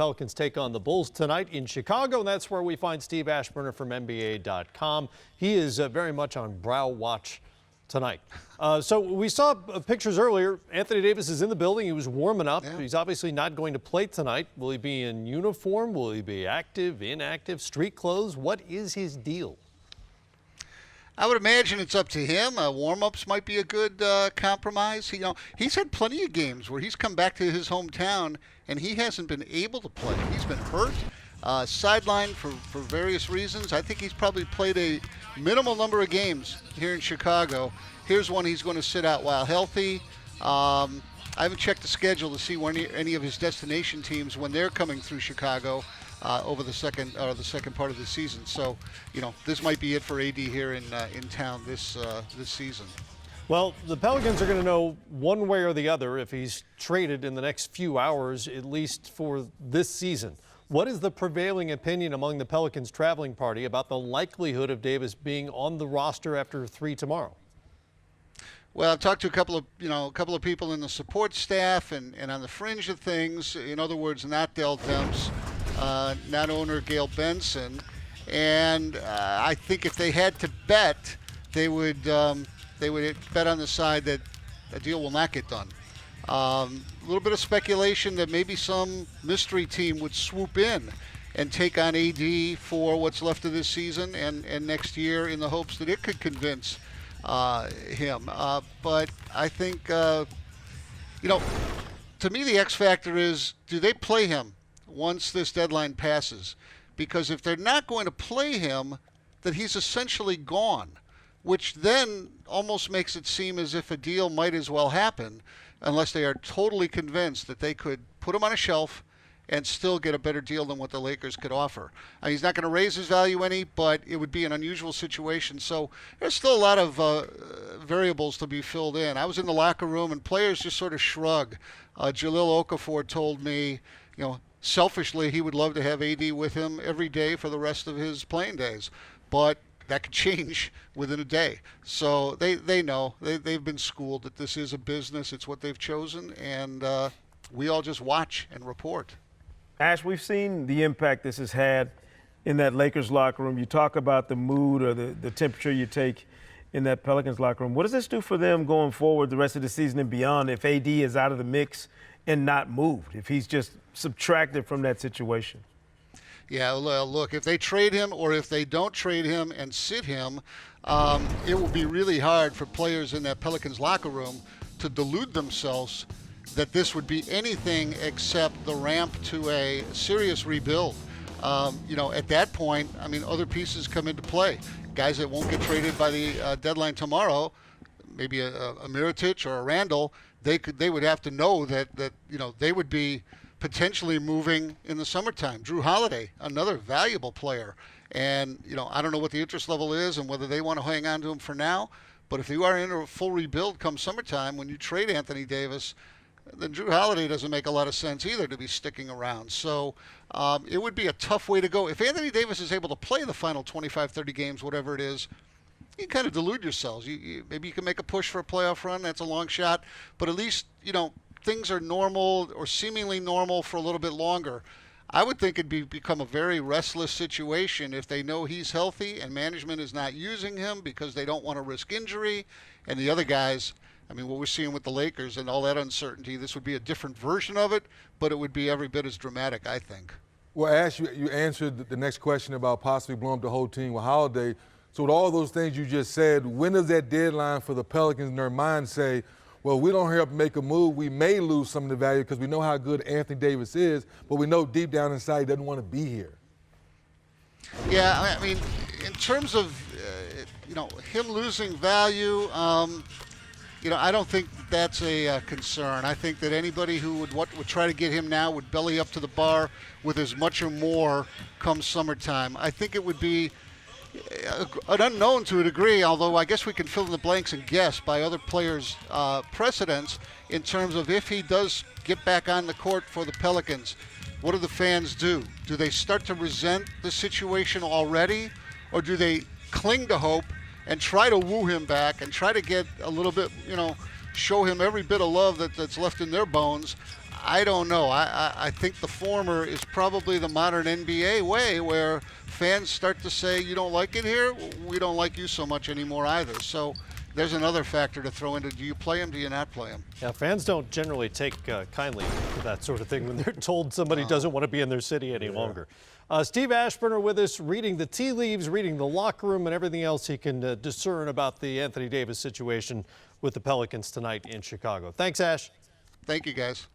Pelicans take on the Bulls tonight in Chicago, and that's where we find Steve Aschburner from NBA.com. He is very much on brow watch tonight. So we saw pictures earlier. Anthony Davis is in the building. He was warming up. Yeah. He's obviously not going to play tonight. Will he be in uniform? Will he be active, inactive, street clothes? What is his deal? I would imagine it's up to him. Warm-ups might be a good compromise. He's had plenty of games where he's come back to his hometown and he hasn't been able to play. He's been hurt, sidelined for various reasons. I think he's probably played a minimal number of games here in Chicago. Here's one he's going to sit out while healthy. I haven't checked the schedule to see when any of his destination teams, when they're coming through Chicago over the second part of the season. So, this might be it for AD here in town this season. Well, the Pelicans are going to know one way or the other if he's traded in the next few hours, at least for this season. What is the prevailing opinion among the Pelicans traveling party about the likelihood of Davis being on the roster after 3 tomorrow? Well, I've talked to a couple of people in the support staff and on the fringe of things. In other words, not Dell Demps, not owner Gail Benson, and I think if they had to bet, they would bet on the side that a deal will not get done. A little bit of speculation that maybe some mystery team would swoop in and take on AD for what's left of this season and next year in the hopes that it could convince him. But I think, to me the X factor is, do they play him once this deadline passes? Because if they're not going to play him, then he's essentially gone, which then almost makes it seem as if a deal might as well happen unless they are totally convinced that they could put him on a shelf and still get a better deal than what the Lakers could offer. He's not going to raise his value any, but it would be an unusual situation. So there's still a lot of variables to be filled in. I was in the locker room, and players just sort of shrug. Jahlil Okafor told me, selfishly he would love to have AD with him every day for the rest of his playing days. But that could change within a day. So they know. They've been schooled that this is a business. It's what they've chosen, and we all just watch and report. Ash, we've seen the impact this has had in that Lakers locker room. You talk about the mood or the temperature you take in that Pelicans locker room. What does this do for them going forward the rest of the season and beyond if AD is out of the mix and not moved, if he's just subtracted from that situation? Yeah, look, if they trade him or if they don't trade him and sit him, it will be really hard for players in that Pelicans locker room to delude themselves that this would be anything except the ramp to a serious rebuild. At that point, other pieces come into play. Guys that won't get traded by the deadline tomorrow, maybe a Mirotic or a Randall, they would have to know that they would be potentially moving in the summertime. Drew Holiday, another valuable player. And, I don't know what the interest level is and whether they want to hang on to him for now. But if you are in a full rebuild come summertime, when you trade Anthony Davis, then Drew Holiday doesn't make a lot of sense either to be sticking around. So it would be a tough way to go. If Anthony Davis is able to play the final 25, 30 games, whatever it is, you kind of delude yourselves. Maybe you can make a push for a playoff run. That's a long shot. But at least, things are normal or seemingly normal for a little bit longer. I would think it'd become a very restless situation if they know he's healthy and management is not using him because they don't want to risk injury. And the other guys, what we're seeing with the Lakers and all that uncertainty, this would be a different version of it, but it would be every bit as dramatic, I think. Well, Ash, you answered the next question about possibly blowing up the whole team with Holiday. So with all those things you just said, when does that deadline for the Pelicans in their mind say, well, we don't hurry up and make a move, we may lose some of the value because we know how good Anthony Davis is, but we know deep down inside he doesn't want to be here? Yeah, in terms of, him losing value, I don't think that's a concern. I think that anybody who would try to get him now would belly up to the bar with as much or more come summertime. I think it would be an unknown to a degree, although I guess we can fill in the blanks and guess by other players' precedents in terms of if he does get back on the court for the Pelicans, what do the fans do? Do they start to resent the situation already, or do they cling to hope and try to woo him back and try to get a little bit, show him every bit of love that's left in their bones? I don't know. I think the former is probably the modern NBA way, where fans start to say, you don't like it here, we don't like you so much anymore either. So there's another factor to throw into, do you play him, do you not play him? Yeah, fans don't generally take kindly to that sort of thing when they're told somebody doesn't want to be in their city any longer. Steve Aschburner with us, reading the tea leaves, reading the locker room, and everything else he can discern about the Anthony Davis situation with the Pelicans tonight in Chicago. Thanks, Ash. Thank you, guys.